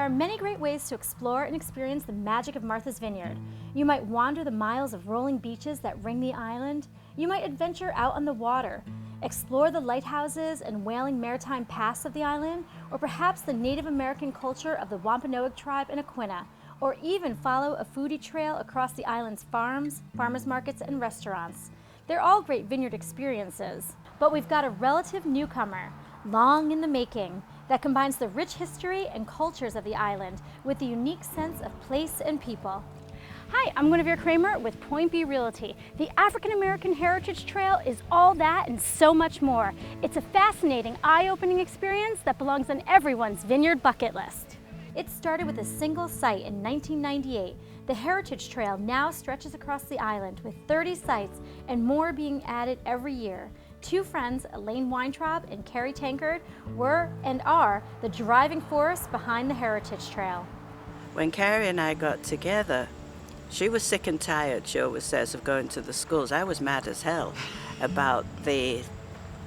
are many great ways to explore and experience the magic of Martha's Vineyard. You might wander the miles of rolling beaches that ring the island. You might adventure out on the water, explore the lighthouses and whaling maritime paths of the island, or perhaps the Native American culture of the Wampanoag tribe in Aquinnah, or even follow a foodie trail across the island's farms, farmers markets, and restaurants. They're all great vineyard experiences, but we've got a relative newcomer, long in the making, that combines the rich history and cultures of the island with the unique sense of place and people. Hi, I'm Guinevere Kramer with Point B Realty. The African American Heritage Trail is all that and so much more. It's a fascinating, eye-opening experience that belongs on everyone's vineyard bucket list. It started with a single site in 1998. The Heritage Trail now stretches across the island with 30 sites and more being added every year. Two friends, Elaine Weintraub and Carrie Tankard, were and are the driving force behind the Heritage Trail. When Carrie and I got together, she was sick and tired, she always says, of going to the schools. I was mad as hell about the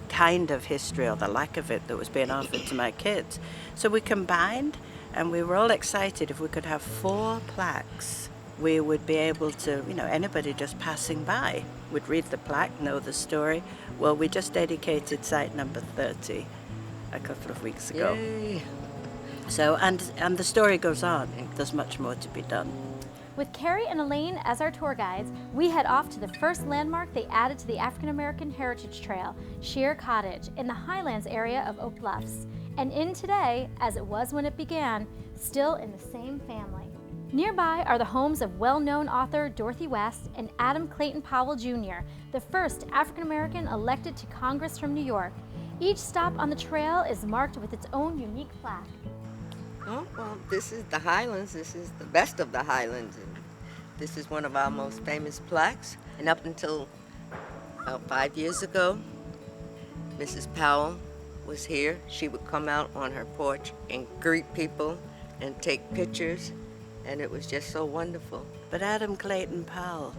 kind of history or the lack of it that was being offered to my kids. So we combined, and we were all excited if we could have 4 plaques. We would be able to, anybody just passing by would read the plaque, know the story. Well, we just dedicated site number 30 a couple of weeks ago. Yay. So, and the story goes on. There's much more to be done. With Carrie and Elaine as our tour guides, we head off to the first landmark they added to the African American Heritage Trail, Shear Cottage, in the Highlands area of Oak Bluffs. And in today, as it was when it began, still in the same family. Nearby are the homes of well-known author Dorothy West and Adam Clayton Powell Jr., the first African-American elected to Congress from New York. Each stop on the trail is marked with its own unique plaque. Oh, well, this is the Highlands. This is the best of the Highlands. And this is one of our most famous plaques. And up until about 5 years ago, Mrs. Powell was here. She would come out on her porch and greet people and take pictures. And it was just so wonderful. But Adam Clayton Powell,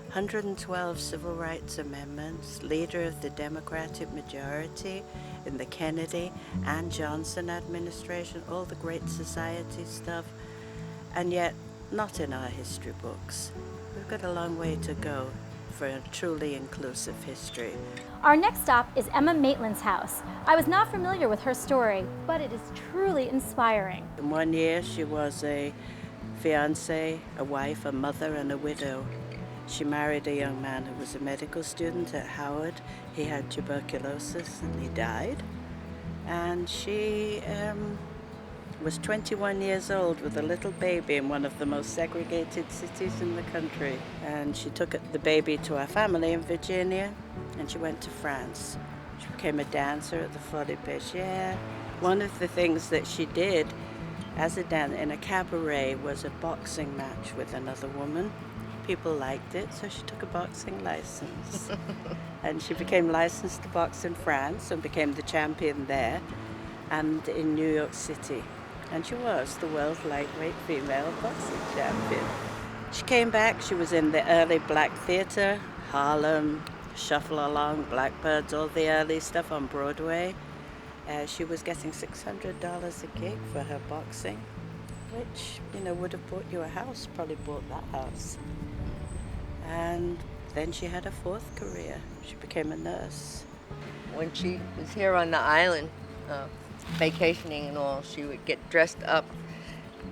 112 civil rights amendments, leader of the Democratic majority in the Kennedy and Johnson administration, all the Great Society stuff, and yet not in our history books. We've got a long way to go for a truly inclusive history. Our next stop is Emma Maitland's house. I was not familiar with her story, but it is truly inspiring. In 1 year, she was a fiancée, a wife, a mother, and a widow. She married a young man who was a medical student at Howard. He had tuberculosis and he died. And she was 21 years old with a little baby in one of the most segregated cities in the country. And she took the baby to our family in Virginia, and she went to France. She became a dancer at the Folies Bergère. One of the things that she did as a dancer in a cabaret was a boxing match with another woman. People liked it, so she took a boxing license. And she became licensed to box in France and became the champion there and in New York City. And she was the world lightweight female boxing champion. She came back, she was in the early black theater, Harlem, Shuffle Along, Blackbirds, all the early stuff on Broadway. She was getting $600 a gig for her boxing, which, would have bought you a house, probably bought that house. And then she had a 4th career. She became a nurse. When she was here on the island, vacationing and all, she would get dressed up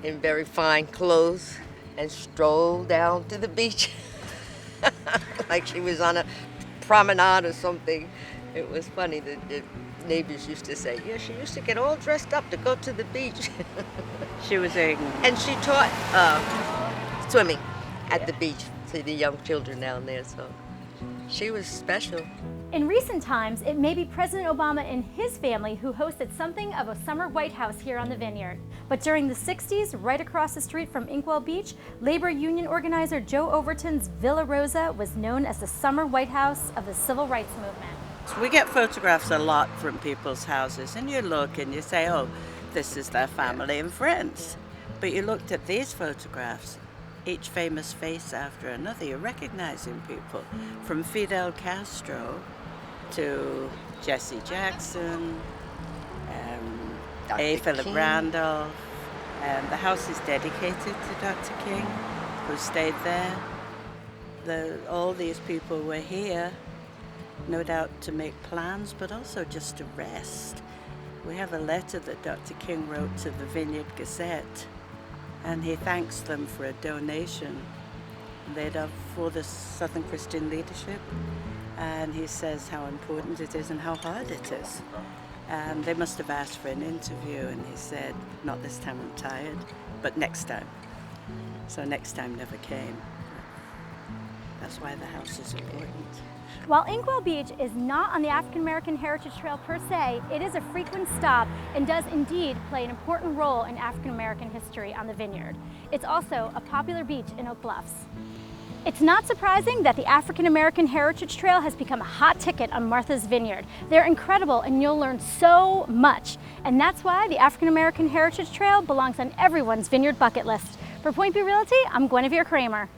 in very fine clothes and stroll down to the beach like she was on a promenade or something. It was funny. The neighbors used to say, yeah, she used to get all dressed up to go to the beach. She was a... And she taught swimming at the beach to the young children down there, so she was special. In recent times, it may be President Obama and his family who hosted something of a summer White House here on the Vineyard. But during the 60s, right across the street from Inkwell Beach, labor union organizer Joe Overton's Villa Rosa was known as the summer White House of the civil rights movement. We get photographs a lot from people's houses, and you look and you say, oh, this is their family and friends. But you looked at these photographs, each famous face after another, you're recognizing people, from Fidel Castro to Jesse Jackson, A. Philip Randolph, And the house is dedicated to Dr. King, who stayed there. All these people were here, no doubt to make plans, but also just to rest. We have a letter that Dr. King wrote to the Vineyard Gazette, and he thanks them for a donation they'd have for the Southern Christian leadership. And he says how important it is and how hard it is. And they must have asked for an interview, and he said, not this time, I'm tired, but next time. So next time never came. That's why the house is important. While Inkwell Beach is not on the African American Heritage Trail per se, it is a frequent stop and does indeed play an important role in African American history on the Vineyard. It's also a popular beach in Oak Bluffs. It's not surprising that the African American Heritage Trail has become a hot ticket on Martha's Vineyard. They're incredible and you'll learn so much. And that's why the African American Heritage Trail belongs on everyone's Vineyard bucket list. For Point B Realty, I'm Guinevere Kramer.